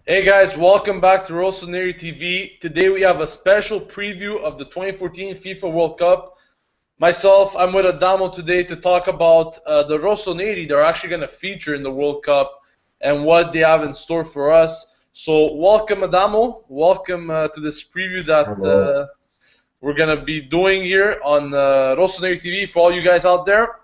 Hey guys, welcome back to Rossoneri TV. Today we have a special preview of the 2014 FIFA World Cup. Myself, I'm with Adamo today to talk about the Rossoneri they're actually going to feature in the World Cup and what they have in store for us. So welcome Adamo, welcome to this preview that Hello. we're going to be doing here on Rossoneri TV for all you guys out there.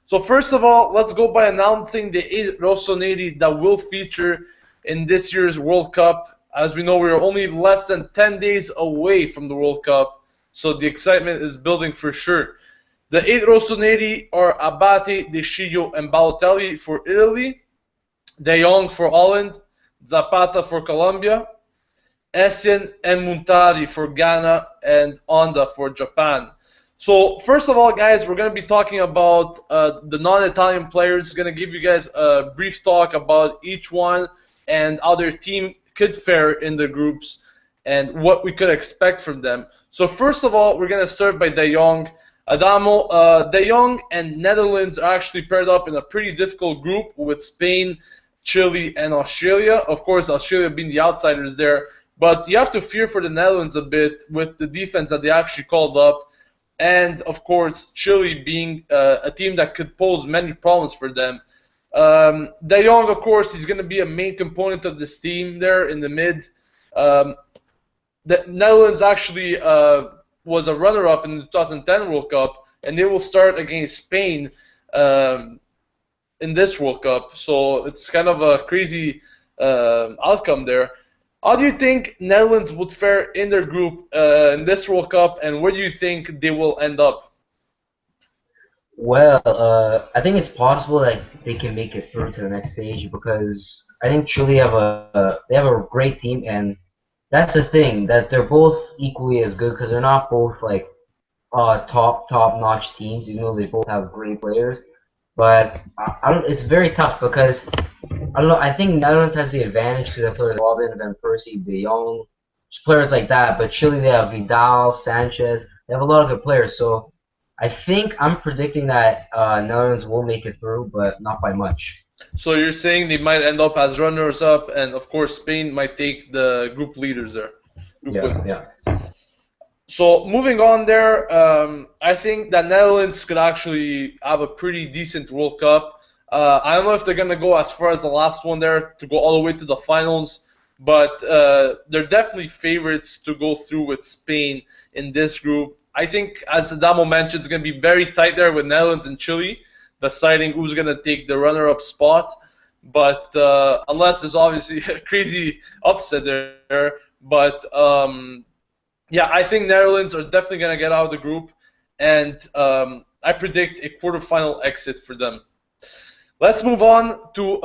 So first of all, let's go by announcing the 8 Rossoneri that will feature in this year's World Cup. As we know, we are only less than 10 days away from the World Cup, so the excitement is building for sure. The 8 Rossoneri are Abate, De Sciglio, and Balotelli for Italy, De Jong for Holland, Zapata for Colombia, Essien and Muntari for Ghana, and Onda for Japan. So first of all, guys, we're going to be talking about the non-Italian players. Going to give you guys a brief talk about each one and how their team could fare in the groups and what we could expect from them. So first of all, we're going to start by De Jong. Adamo, De Jong and Netherlands are actually paired up in a pretty difficult group with Spain, Chile, and Australia. Of course, Australia being the outsiders there. But you have to fear for the Netherlands a bit with the defense that they actually called up. And, of course, Chile being a team that could pose many problems for them. De Jong, of course, he's going to be a main component of this team there in the mid. Um, the Netherlands actually was a runner-up in the 2010 World Cup, and they will start against Spain in this World Cup. So it's kind of a crazy outcome there. How do you think Netherlands would fare in their group in this World Cup, and where do you think they will end up? I think it's possible that they can make it through to the next stage because I think Chile have a great team, and that's the thing that they're both equally as good because they're not both like top notch teams, even though they both have great players. But I don't. It's very tough because I don't know. I think Netherlands has the advantage because they have players like Robin, Van Persie, De Jong, players like that. But Chile, they have Vidal, Sanchez. They have a lot of good players. So I think I'm predicting that Netherlands will make it through, but not by much. So you're saying they might end up as runners-up, and of course Spain might take the group leaders there, group Yeah, winners. yeah. So moving on there, I think that Netherlands could actually have a pretty decent World Cup. I don't know if they're gonna go as far as the last one there to go all the way to the finals, but they're definitely favorites to go through with Spain in this group. I think, as Adamo mentioned, it's gonna be very tight there with Netherlands and Chile, deciding who's gonna take the runner-up spot. But unless there's obviously a crazy upset there, but yeah, I think Netherlands are definitely going to get out of the group, and I predict a quarterfinal exit for them. Let's move on to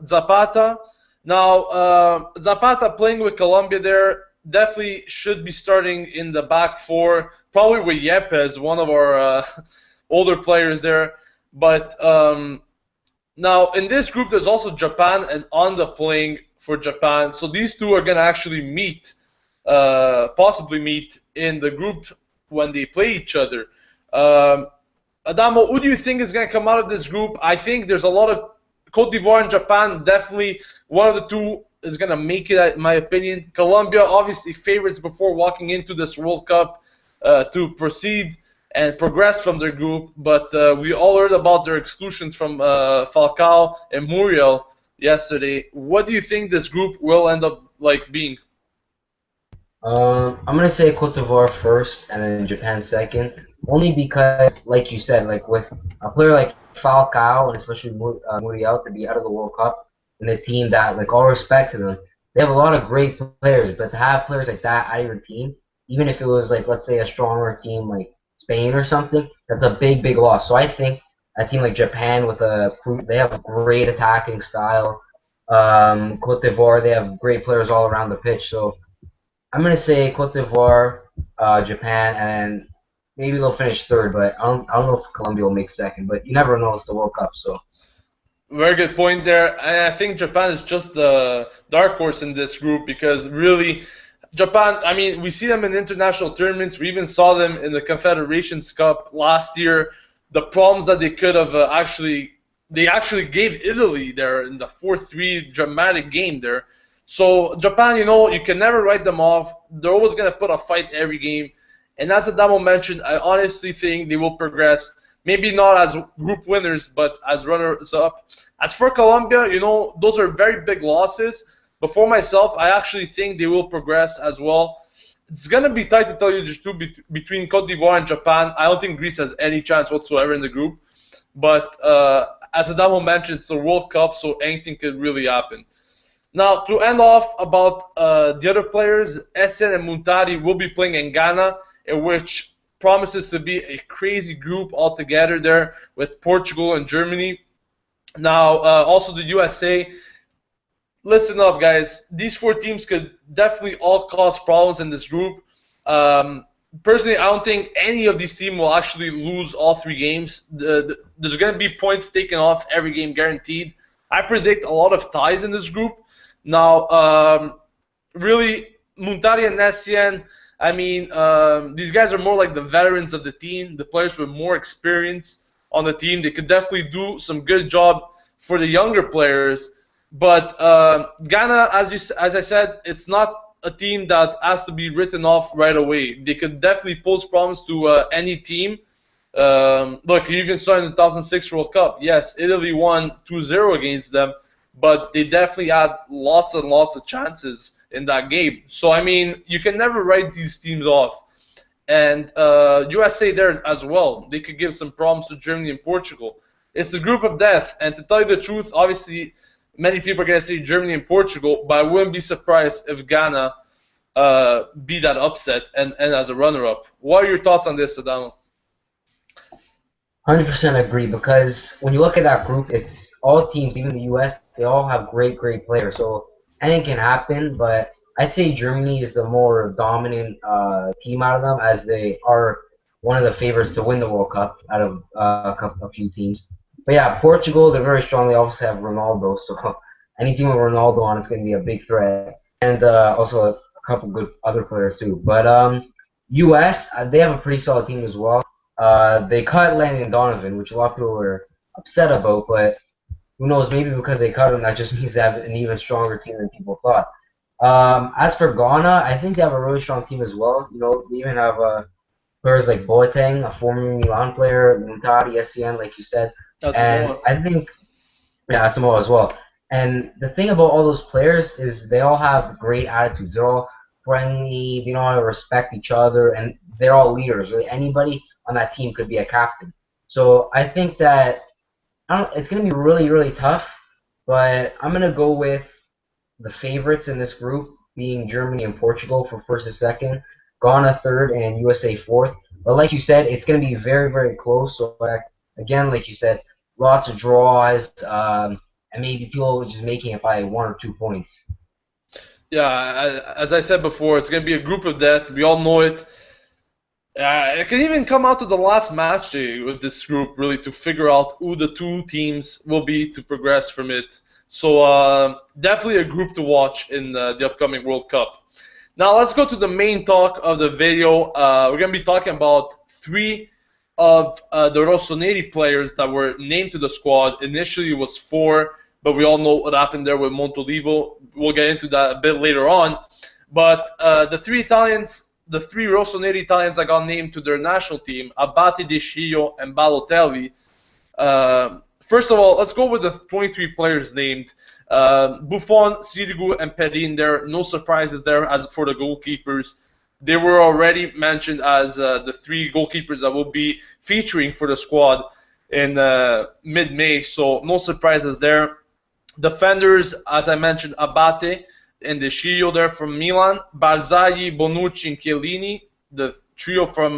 Zapata. Now, Zapata playing with Colombia there definitely should be starting in the back four, probably with Yepes, one of our older players there. But now, in this group, there's also Japan and Onda playing for Japan. So these two are going to actually meet, possibly meet in the group when they play each other. Um, Adamo, who do you think is going to come out of this group? I think there's a lot of Cote d'Ivoire and Japan. Definitely one of the two is going to make it, in my opinion. Colombia, obviously favorites before walking into this World Cup to proceed and progress from their group. But we all heard about their exclusions from Falcao and Muriel yesterday. What do you think this group will end up like being? I'm gonna say Cote d'Ivoire first and then Japan second, only because, like you said, like with a player like Falcao and especially Muriel to be out of the World Cup and a team that, like, all respect to them, they have a lot of great players, but to have players like that out of your team, even if it was like, let's say, a stronger team like Spain or something, that's a big loss. So I think a team like Japan with they have a great attacking style. Cote d'Ivoire, they have great players all around the pitch, so. I'm gonna say Cote d'Ivoire, Japan, and maybe they'll finish third. But I don't know if Colombia will make second. But you never know. It's the World Cup, so Very good point there. And I think Japan is just the dark horse in this group because really, Japan, I mean, we see them in international tournaments. We even saw them in the Confederations Cup last year. The problems that they could have they actually gave Italy there in the 4-3 dramatic game there. So Japan, you can never write them off. They're always gonna put a fight every game. And as Adamo mentioned, I honestly think they will progress. Maybe not as group winners, but as runners up. As for Colombia, those are very big losses. But for myself, I actually think they will progress as well. It's gonna be tight to tell you the truth between Cote d'Ivoire and Japan. I don't think Greece has any chance whatsoever in the group. But as Adamo mentioned, it's a World Cup, so anything could really happen. Now, to end off about the other players, Essien and Muntari will be playing in Ghana, in which promises to be a crazy group altogether there with Portugal and Germany. Now, also the USA. Listen up, guys. These four teams could definitely all cause problems in this group. Personally, I don't think any of these teams will actually lose all three games. There's going to be points taken off every game, guaranteed. I predict a lot of ties in this group. Now, really, Muntari and Essien, I mean, these guys are more like the veterans of the team, the players with more experience on the team. They could definitely do some good job for the younger players. But Ghana, as I said, it's not a team that has to be written off right away. They could definitely pose problems to any team. Look, you even saw in the 2006 World Cup. Yes, Italy won 2-0 against them, but they definitely had lots and lots of chances in that game. So, I mean, you can never write these teams off. And USA there as well. They could give some problems to Germany and Portugal. It's a group of death. And to tell you the truth, obviously, many people are going to say Germany and Portugal, but I wouldn't be surprised if Ghana be that upset and as a runner-up. What are your thoughts on this, Adamo? 100% agree, because when you look at that group, it's all teams, even the U.S., they all have great, great players. So anything can happen, but I'd say Germany is the more dominant team out of them, as they are one of the favorites to win the World Cup out of a few teams. But yeah, Portugal, they're very strong. They also have Ronaldo, so any team with Ronaldo on is going to be a big threat. And also a couple good other players too. But U.S., they have a pretty solid team as well. They cut Landon Donovan, which a lot of people were upset about, but who knows, maybe because they cut him, that just means they have an even stronger team than people thought. As for Ghana, I think they have a really strong team as well. They even have players like Boateng, a former Milan player, Muntari, Essien, like you said. That's And I think, yeah, Samoa as well. And the thing about all those players is they all have great attitudes. They're all friendly. They know how to respect each other, and they're all leaders. Really, anybody on that team could be a captain. So I think that it's going to be really, really tough. But I'm going to go with the favorites in this group being Germany and Portugal for first and second, Ghana third, and USA fourth. But like you said, it's going to be very, very close. So again, like you said, lots of draws, and maybe people just making it by 1 or 2 points. Yeah, as I said before, it's going to be a group of death. We all know it. It can even come out to the last match day with this group, really, to figure out who the two teams will be to progress from it. So definitely a group to watch in the upcoming World Cup. Now let's go to the main talk of the video. We're going to be talking about 3 of the Rossoneri players that were named to the squad. Initially it was 4, but we all know what happened there with Montolivo. We'll get into that a bit later on. But the 3 Italians, the 3 Rossoneri Italians that got named to their national team, Abate, De Scio, and Balotelli. First of all, let's go with the 23 players named. Buffon, Sirigu, and Perin there. No surprises there as for the goalkeepers. They were already mentioned as the 3 goalkeepers that will be featuring for the squad in mid-May, so no surprises there. Defenders, as I mentioned, Abate and De Scio there from Milan, Barzagli, Bonucci, and Chiellini, the trio from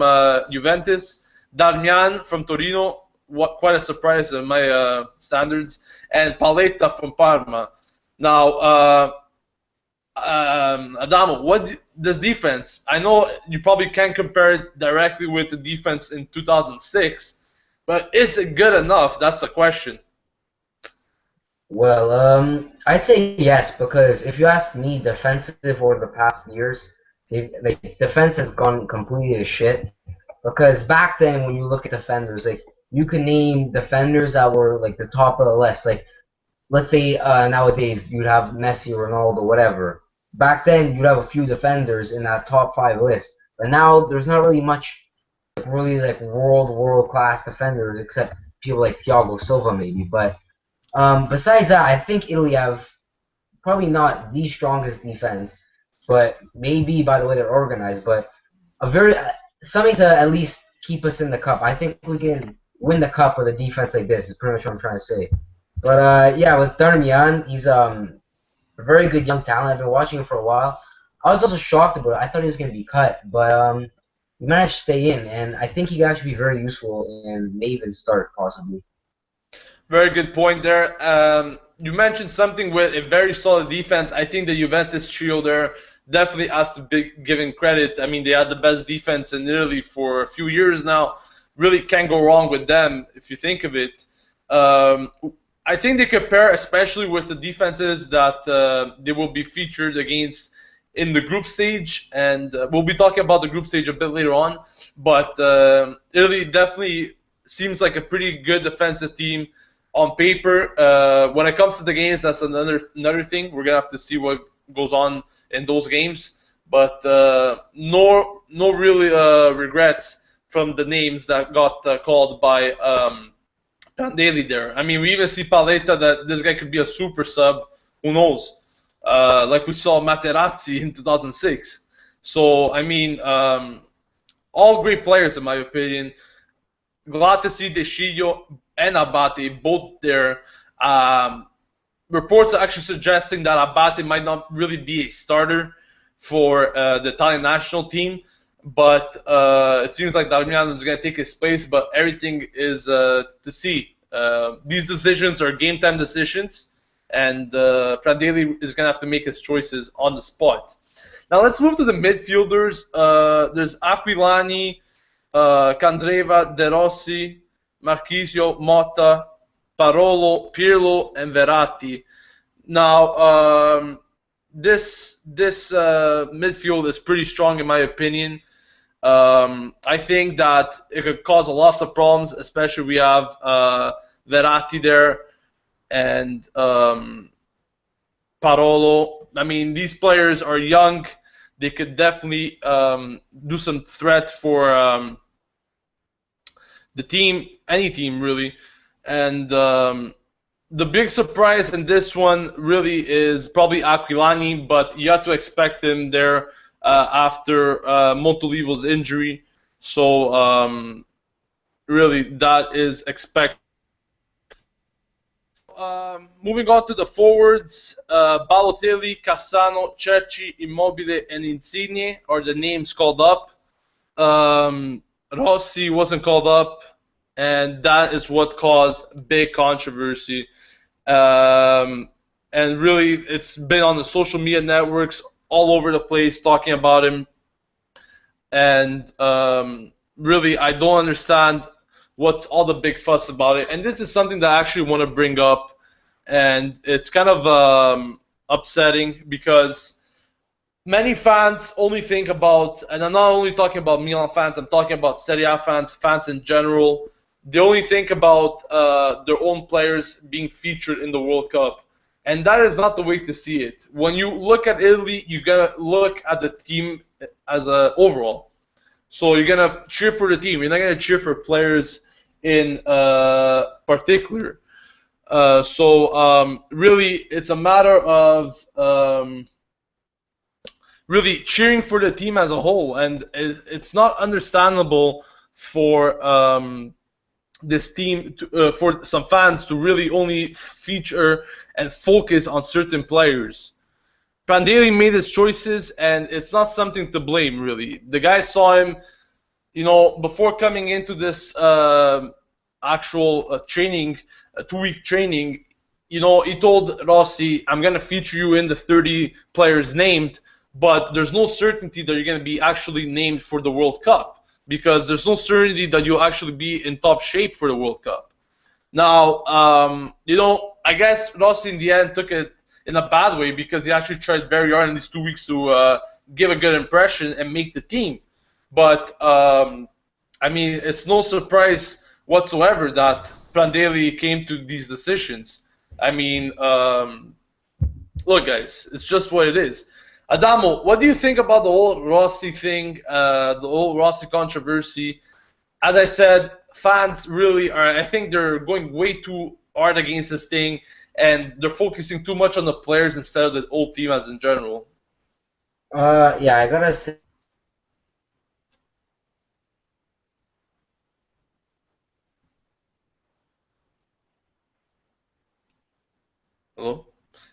Juventus, Darmian from Torino, quite a surprise in my standards, and Paletta from Parma. Now, Adamo, what this defense? I know you probably can't compare it directly with the defense in 2006, but is it good enough? That's a question. Well, I'd say yes, because if you ask me, defensive over the past years, defense has gone completely to shit. Because back then, when you look at defenders, you can name defenders that were like the top of the list. Like let's say nowadays you'd have Messi, Ronaldo, whatever. Back then you'd have a few defenders in that top five list, but now there's not really much really like world class defenders except people like Thiago Silva maybe. But besides that, I think Italy have probably not the strongest defense, but maybe by the way they're organized, but a very something to at least keep us in the cup. I think we can win the cup with a defense like this. Is pretty much what I'm trying to say. But yeah, with Darmian, he's a very good young talent. I've been watching him for a while. I was also shocked about it. I thought he was going to be cut, but he managed to stay in, and I think he could actually be very useful and may even start possibly. Very good point there. You mentioned something with a very solid defense. I think the Juventus trio there definitely has to be given credit. I mean, they had the best defense in Italy for a few years now. Really can't go wrong with them if you think of it. Um, I think they compare, especially with the defenses that they will be featured against in the group stage, and we'll be talking about the group stage a bit later on. But Italy definitely seems like a pretty good defensive team on paper. When it comes to the games, that's another thing. We're gonna have to see what goes on in those games. But no really regrets from the names that got called by Prandelli there. I mean, we even see Paletta that this guy could be a super sub. Who knows? Like we saw Materazzi in 2006. So I mean, all great players in my opinion. Glad to see De Sciglio and Abate both there. Um, Reports are actually suggesting that Abate might not really be a starter for the Italian national team, but it seems like Darmian is going to take his place, but everything is to see. These decisions are game time decisions, and Prandelli is going to have to make his choices on the spot. Now let's move to the midfielders. There's Aquilani, Candreva, De Rossi, Marchisio, Motta, Parolo, Pirlo, and Verratti. Now, this midfield is pretty strong in my opinion. I think that it could cause lots of problems, especially we have Verratti there and Parolo. I mean, these players are young. They could definitely do some threat for the team, any team really. And the big surprise in this one really is probably Aquilani, but you have to expect him there after Montolivo's injury. So really, that is expected. Moving on to the forwards, Balotelli, Cassano, Cerci, Immobile, and Insigne are the names called up. Rossi wasn't called up, and that is what caused big controversy. And really, it's been on the social media networks all over the place talking about him. And really, I don't understand what's all the big fuss about it. And this is something that I actually want to bring up, and it's kind of upsetting because many fans only think about, and I'm not only talking about Milan fans, I'm talking about Serie A fans, fans in general. They only think about their own players being featured in the World Cup. And that is not the way to see it. When you look at Italy, you gotta look at the team as a overall. So you're gonna cheer for the team. You're not gonna cheer for players in particular. So really, it's a matter of really cheering for the team as a whole, and it's not understandable for this team, for some fans to really only feature and focus on certain players. Prandelli made his choices, and it's not something to blame, really. The guy saw him, before coming into this actual training, 2-week training, he told Rossi, I'm going to feature you in the 30 players named, but there's no certainty that you're going to be actually named for the World Cup, because there's no certainty that you'll actually be in top shape for the World Cup. Now, I guess Rossi in the end took it in a bad way because he actually tried very hard in these 2 weeks to give a good impression and make the team. But, I mean, it's no surprise whatsoever that Prandelli came to these decisions. I mean, look, guys, it's just what it is. Adamo, what do you think about the whole Rossi thing, the whole Rossi controversy? As I said, fans really are. I think they're going way too hard against this thing, and they're focusing too much on the players instead of the whole team as in general. Yeah, I gotta say. Hello?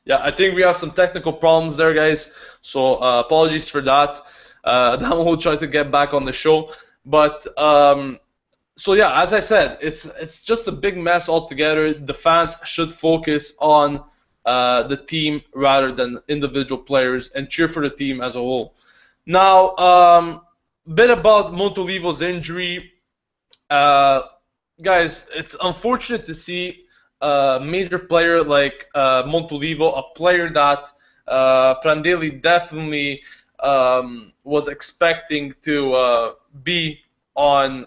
Yeah, I think we have some technical problems there, guys. So apologies for that. Adamo will try to get back on the show, but so yeah, as I said, it's just a big mess altogether. The fans should focus on the team rather than individual players and cheer for the team as a whole. Now, bit about Montolivo's injury. Uh, Guys, it's unfortunate to see a major player like Montolivo, a player that Prandelli definitely was expecting to be on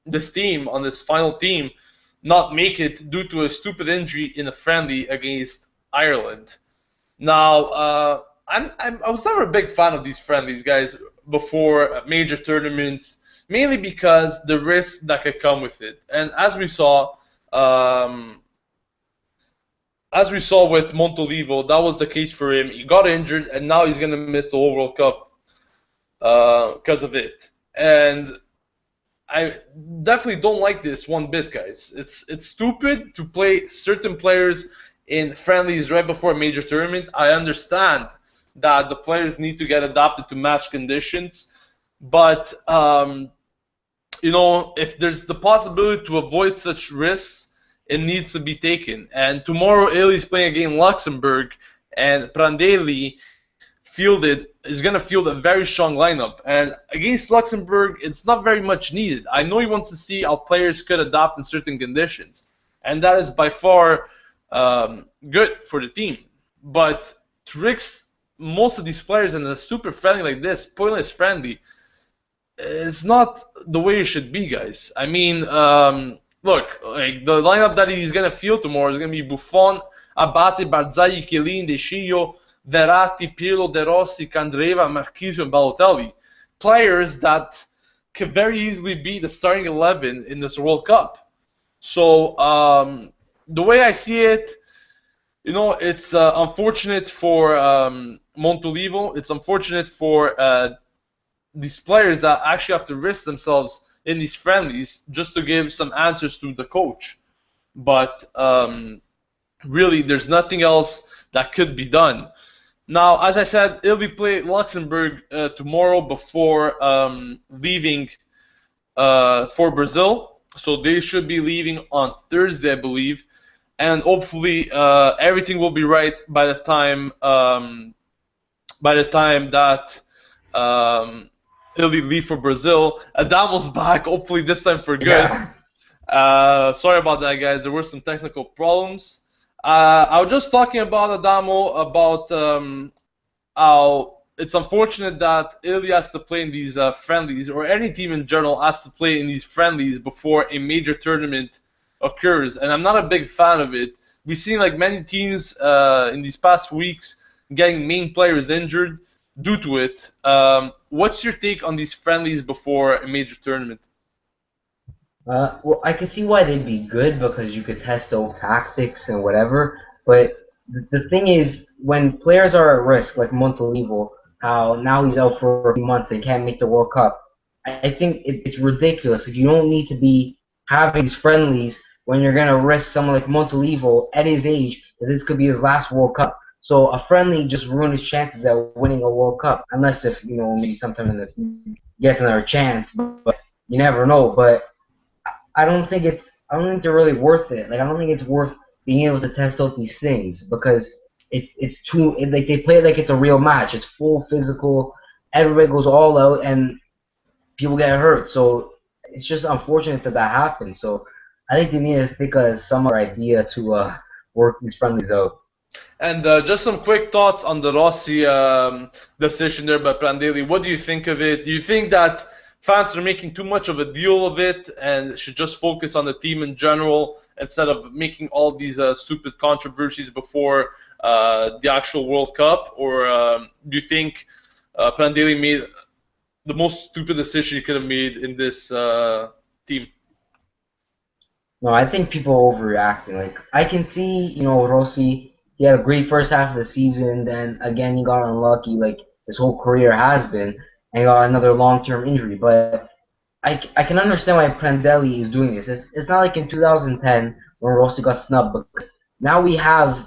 this team, on this final team, not make it due to a stupid injury in a friendly against Ireland. Now, I was never a big fan of these friendlies, guys, before major tournaments, mainly because the risk that could come with it. And um, as we saw with Montolivo, that was the case for him. He got injured, and now he's gonna miss the whole World Cup because of it. And I definitely don't like this one bit, guys. It's stupid to play certain players in friendlies right before a major tournament. I understand that the players need to get adapted to match conditions, but if there's the possibility to avoid such risks, it needs to be taken. And tomorrow, Italy's playing against Luxembourg, and Prandelli is going to field a very strong lineup. And against Luxembourg, it's not very much needed. I know he wants to see how players could adapt in certain conditions, and that is by far good for the team. But to risk most of these players in a super friendly like this, pointless friendly, it's not the way it should be, guys. I mean, look, like the lineup that he's gonna field tomorrow is gonna be Buffon, Abate, Barzagli, Chiellini, De Sciglio, Verratti, Pirlo, De Rossi, Candreva, Marchisio, and Balotelli. Players that could very easily be the starting 11 in this World Cup. So the way I see it, it's unfortunate for Montolivo. It's unfortunate for these players that actually have to risk themselves in these friendlies just to give some answers to the coach. But really, there's nothing else that could be done. Now, as I said, Italy play Luxembourg tomorrow before leaving for Brazil. So they should be leaving on Thursday, I believe. And hopefully everything will be right by the time that Italy leave for Brazil. Adamo's back, hopefully this time for good. Yeah. Sorry about that, guys. There were some technical problems. I was just talking about Adamo about how it's unfortunate that Italy has to play in these friendlies, or any team in general has to play in these friendlies before a major tournament occurs, and I'm not a big fan of it. We've seen like many teams in these past weeks getting main players injured due to it. What's your take on these friendlies before a major tournament? Well, I could see why they'd be good because you could test old tactics and whatever. But the thing is, when players are at risk, like Montolivo, how now he's out for a few months and can't make the World Cup, I think it's ridiculous. If you don't need to be having these friendlies when you're gonna risk someone like Montolivo at his age, that this could be his last World Cup. So a friendly just ruined his chances at winning a World Cup, unless if maybe sometime in the future he gets another chance. But you never know. But I don't think they're really worth it. Like I don't think it's worth being able to test out these things because it's too like they play it like it's a real match. It's full physical. Everybody goes all out and people get hurt. So it's just unfortunate that happens. So I think they need to think of some other idea to work these friendlies out. And just some quick thoughts on the Rossi decision there by Prandelli. What do you think of it? Do you think that fans are making too much of a deal of it and should just focus on the team in general instead of making all these stupid controversies before the actual World Cup? Or do you think Prandelli made the most stupid decision he could have made in this team? No, I think people are overreacting. Like I can see, Rossi. He had a great first half of the season. Then again, he got unlucky, like his whole career has been, and he got another long-term injury. But I can understand why Prandelli is doing this. It's not like in 2010 when Rossi got snubbed. Because now we have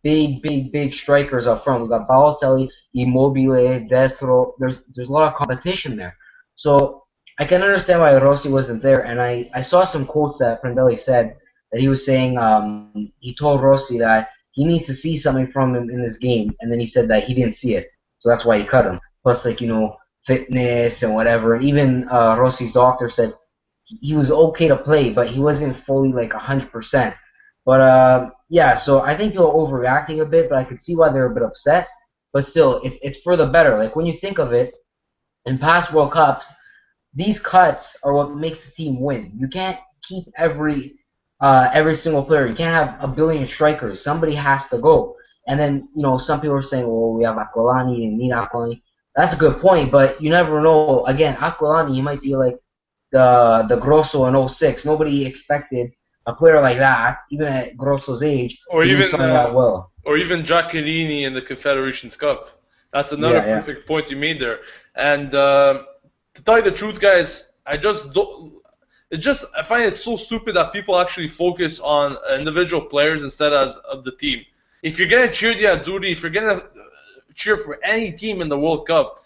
big strikers up front. We got Balotelli, Immobile, Destro. There's a lot of competition there. So I can understand why Rossi wasn't there. And I saw some quotes that Prandelli said that he was saying he told Rossi that he needs to see something from him in this game, and then he said that he didn't see it, so that's why he cut him. Plus, like fitness and whatever. And even Rossi's doctor said he was okay to play, but he wasn't fully like 100%. But yeah, so I think people are overreacting a bit, but I could see why they're a bit upset. But still, it's for the better. Like when you think of it, in past World Cups, these cuts are what makes the team win. You can't keep every single player. You can't have a billion strikers. Somebody has to go. And then some people are saying, well, we have Aquilani and need Aquilani. That's a good point, but you never know. Again, Aquilani, he might be like the Grosso in '06. Nobody expected a player like that, even at Grosso's age, Or to do even something that well. or even Giaccherini in the Confederations Cup. That's another Yeah, yeah. perfect point you made there. And to tell you the truth, guys, I just don't. I find it so stupid that people actually focus on individual players instead of the team. If you're gonna cheer the Azzurri, if you're gonna cheer for any team in the World Cup,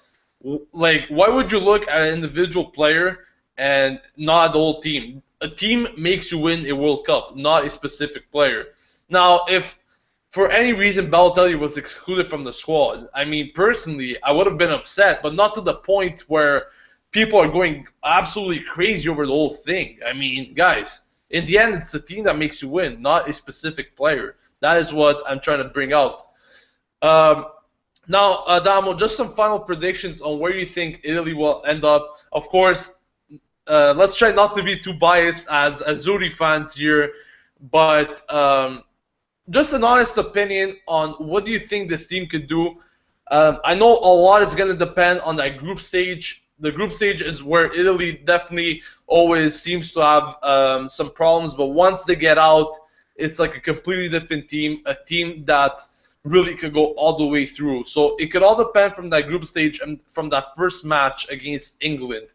like why would you look at an individual player and not the whole team? A team makes you win a World Cup, not a specific player. Now, if for any reason Balotelli was excluded from the squad, I mean, personally, I would have been upset, but not to the point where people are going absolutely crazy over the whole thing. I mean, guys, in the end, it's a team that makes you win, not a specific player. That is what I'm trying to bring out. Now, Adamo, just some final predictions on where you think Italy will end up. Of course, let's try not to be too biased as Azzurri fans here, but just an honest opinion on what do you think this team could do. I know a lot is going to depend on that group stage. The group stage is where Italy definitely always seems to have some problems, but once they get out, it's like a completely different team, a team that really could go all the way through. So it could all depend from that group stage and from that first match against England.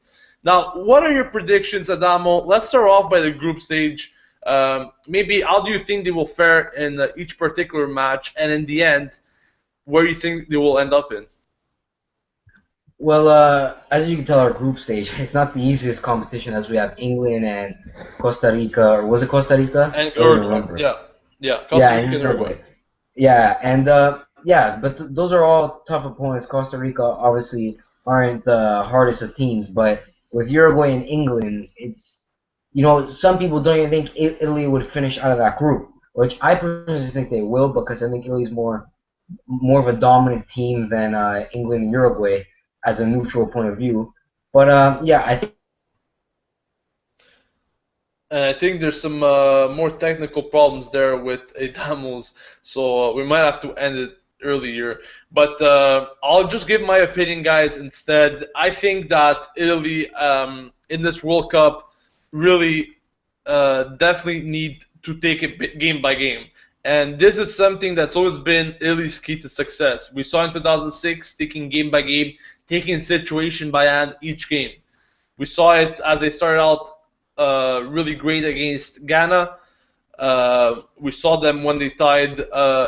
Now, what are your predictions, Adamo? Let's start off by the group stage. Maybe how do you think they will fare in each particular match, and in the end, where you think they will end up in? Well, as you can tell, our group stage, it's not the easiest competition as we have England and Costa Rica, or was it Costa Rica? And I don't remember. yeah, Yeah, Costa Rica and and Uruguay. Uruguay. Yeah, and yeah, but those are all tough opponents. Costa Rica obviously aren't the hardest of teams, but with Uruguay and England, it's some people don't even think Italy would finish out of that group, which I personally think they will because I think Italy's more of a dominant team than England and Uruguay as a neutral point of view. But yeah, I think. And I think there's some more technical problems there with Adamo's, so we might have to end it earlier. But I'll just give my opinion, guys, instead. I think that Italy in this World Cup really definitely need to take it game by game. And this is something that's always been Italy's key to success. We saw in 2006 taking game by game, taking situation by hand each game. We saw it as they started out really great against Ghana. We saw them when they tied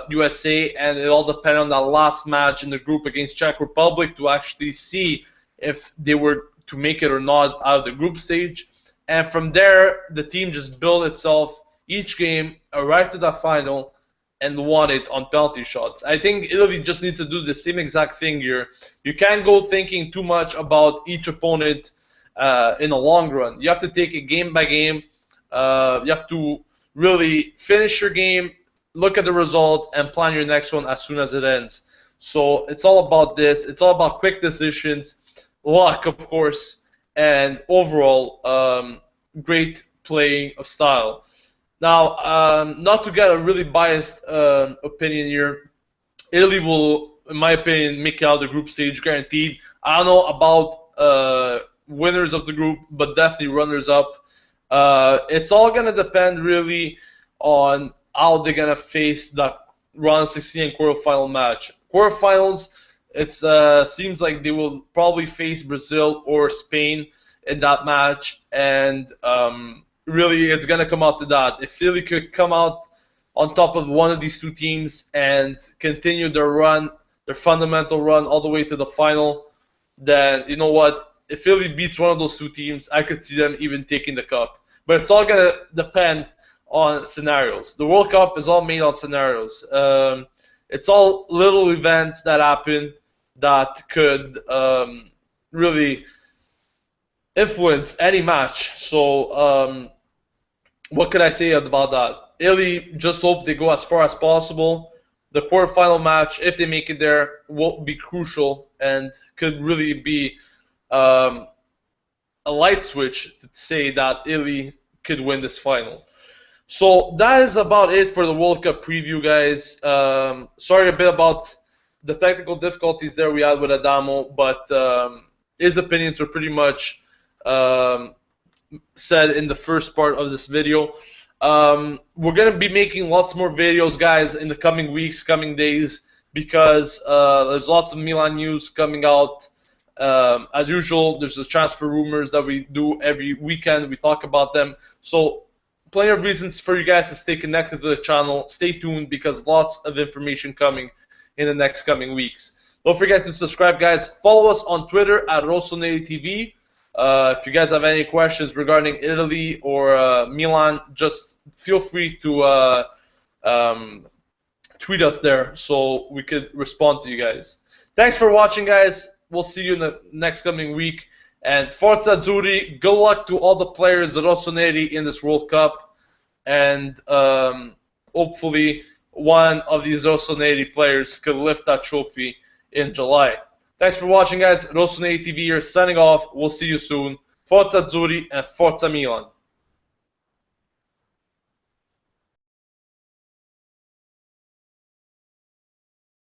USA, and it all depended on that last match in the group against Czech Republic to actually see if they were to make it or not out of the group stage. And from there, the team just built itself each game, arrived to that final, and won it on penalty shots. I think Italy just needs to do the same exact thing here. You can't go thinking too much about each opponent in the long run. You have to take it game by game. You have to really finish your game, look at the result, and plan your next one as soon as it ends. So it's all about this. It's all about quick decisions, luck, of course, and overall great playing of style. Now, not to get a really biased opinion here, Italy will, in my opinion, make it out of the group stage guaranteed. I don't know about winners of the group, but definitely runners up. It's all gonna depend really on how they're gonna face the round of 16 and quarterfinal match. Quarterfinals, it seems like they will probably face Brazil or Spain in that match, and really it's gonna come out to that. If Philly could come out on top of one of these two teams and continue their run, their fundamental run all the way to the final, then you know what? If Philly beats one of those two teams, I could see them even taking the cup. But it's all gonna depend on scenarios. The World Cup is all made on scenarios. It's all little events that happen that could really influence any match. So what could I say about that? Italy just hope they go as far as possible. The quarterfinal match, if they make it there, will be crucial and could really be a light switch to say that Italy could win this final. So that is about it for the World Cup preview, guys. Sorry a bit about the technical difficulties there we had with Adamo, but his opinions were pretty much said in the first part of this video. We're going to be making lots more videos, guys, in the coming weeks, coming days, because there's lots of Milan news coming out. As usual, there's the transfer rumors that we do every weekend. We talk about them. So plenty of reasons for you guys to stay connected to the channel. Stay tuned because lots of information coming in the next coming weeks. Don't forget to subscribe, guys. Follow us on Twitter at Rossoneri TV. If you guys have any questions regarding Italy or Milan, just feel free to tweet us there so we could respond to you guys. Thanks for watching, guys. We'll see you in the next coming week. And Forza Azzurri, good luck to all the players, the Rossoneri, in this World Cup. And hopefully one of these Rossoneri players could lift that trophy in July. Thanks for watching, guys. Rossoneri TV here, signing off. We'll see you soon. Forza Azzurri and Forza Milan.